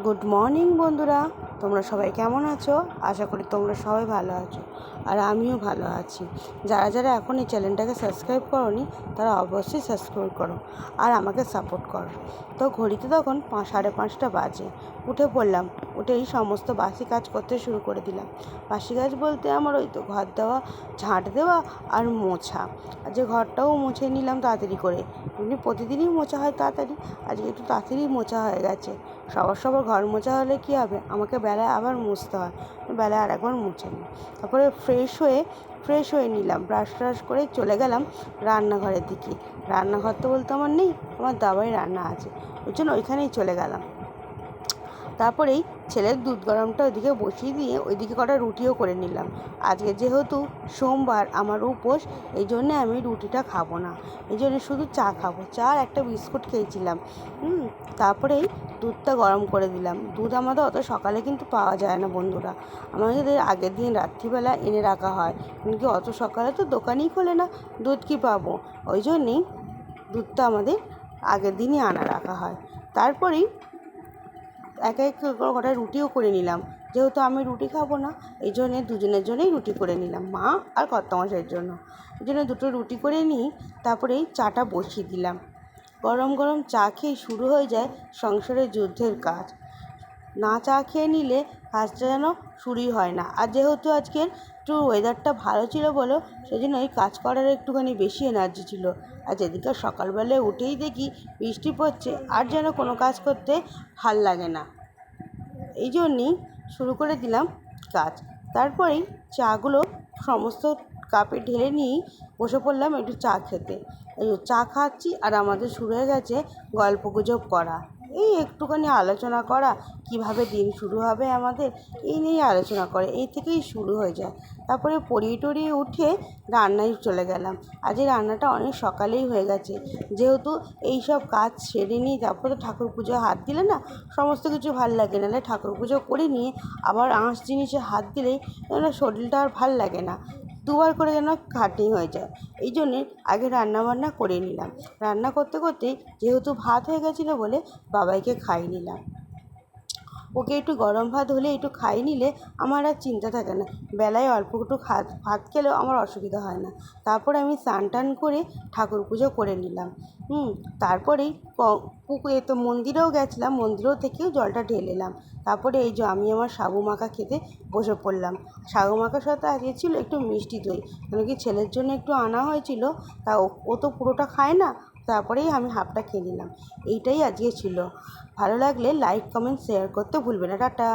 Good morning বন্ধুরা, তোমরা সবাই কেমন আছো? আশা করি তোমরা সবাই ভালো আছো, আর আমিও ভালো আছি। যারা যারা এখন এই চ্যানেলটাকে সাবস্ক্রাইব করোনি তারা অবশ্যই সাবস্ক্রাইব করো আর আমাকে সাপোর্ট করো। তো ঘড়িতে তখন 5:30 বাজে। উঠে পড়লাম, উঠেই সমস্ত বাসি কাজ করতে শুরু করে দিলাম। বাসি কাজ বলতে আমার ওই তো ঘর দেওয়া, ঝাঁট দেওয়া আর মোছা। আজকে ঘরটাও মুছে নিলাম তাড়াতাড়ি করে। এমনি প্রতিদিনই মোছা হয় তাড়াতাড়ি, আজকে একটু তাড়াতাড়ি মোছা হয়ে গেছে। সবার ঘর মোছা হলে কী হবে, আমাকে বেলায় আবার মুছতে হয়, বেলায় আর একবার মুছে নিই। তারপরে ফ্রেশ হয়ে নিলাম, ব্রাশ ট্রাশ করে চলে গেলাম রান্নাঘরের দিকে। রান্নাঘর তো বলতে আমার নেই, আমার দাবাই রান্না আছে, ওই জন্য ওইখানেই চলে গেলাম। তারপরেই ছেলের দুধ গরমটা ওইদিকে বসিয়ে দিয়ে ওইদিকে কটা রুটিও করে নিলাম। আজকে যেহেতু সোমবার আমার উপোস, এই জন্যে আমি রুটিটা খাবো না, এই জন্য শুধু চা খাবো। চা আর একটা বিস্কুট খেয়েছিলাম। তারপরেই দুধটা গরম করে দিলাম। দুধ আমাদের অত সকালে কিন্তু পাওয়া যায় না বন্ধুরা, আমাদের আগের দিন রাত্রিবেলা এনে রাখা হয়, কিন্তু অত সকালে তো দোকানই খোলে না, দুধ কী পাবো, ওই জন্যেই দুধটা আমাদের আগের দিনই আনা রাখা হয়। তারপরেই একে এক কটা রুটিও করে নিলাম, যেহেতু আমি রুটি খাবো না, এই জন্যে দুজনের জন্যই রুটি করে নিলাম, মা আর কর্তামশাইয়ের জন্য। এই জন্য দুটো রুটি করে নিই, তারপরেই চাটা বসিয়ে দিলাম। গরম গরম চা খেয়ে শুরু হয়ে যায় সংসারের যুদ্ধের কাজ। না চা খেয়ে নিলে কাজটা যেন শুরুই হয় না। আর যেহেতু আজকের একটু ওয়েদারটা ভালো ছিল বলো, সেই জন্য এই কাজ করার একটুখানি বেশি এনার্জি ছিল। আর যেদিকে সকালবেলায় উঠেই দেখি বৃষ্টি পড়ছে, আর যেন কোনো কাজ করতে ভাল লাগে না, এই জন্যেই শুরু করে দিলাম কাজ। তারপরেই চাগুলো সমস্ত কাপে ঢেলে নিয়েই বসে পড়লাম একটু চা খেতে। এই চা খাচ্ছি আর আমাদের শুরু হয়ে গেছে গল্পগুজব করা, এই একটুখানি আলোচনা করা, কিভাবে দিন শুরু হবে আমাদের, এই নিয়েই আলোচনা করে, এই থেকেই শুরু হয়ে যায়। তারপরে পড়িয়ে টড়িয়ে উঠে রান্নায় চলে গেলাম। আজ এই রান্নাটা অনেক সকালেই হয়ে গেছে, যেহেতু এই সব কাজ সেরে নিই তারপরে ঠাকুর পুজো হাত দিলে না সমস্ত কিছু ভাল লাগে, নাহলে ঠাকুর পুজো করে নিয়ে আবার আঁশ জিনিসে হাত দিলেই যেন শরীরটা আর ভাল লাগে না, দুবার করে যেন খাটনি হয়ে যায়। এই জন্যে আগে রান্নাবান্না করে নিলাম। রান্না করতে করতেই যেহেতু ভাত হয়ে গেছিলো বলে বাবাইকে খাইয়ে নিলাম। ওকে একটু গরম ভাত হলে একটু খাইয়ে নিলে আমার আর চিন্তা থাকে না, বেলায় অল্প একটু ভাত খেলেও আমার অসুবিধা হয় না। তারপরে আমি স্নান টান করে ঠাকুর পুজো করে নিলাম। তারপরেই পুকুরে তো মন্দিরেও গেছিলাম, মন্দিরেও থেকেও জলটা ঢেলে এলাম। তারপরে এই যে আমি আমার সাবু মাখা খেতে বসে পড়লাম। সাবু মাখার সাথে আজকে ছিল একটু মিষ্টি দই, কেন কি ছেলের জন্য একটু আনা হয়েছিল, তা ও তো পুরোটা খায় না, তারপরেই আমি হাফটা খেয়ে নিলাম। এইটাই আজকে ছিল। ভালো লাগলে লাইক কমেন্ট শেয়ার করতে ভুলবে না। টাটা।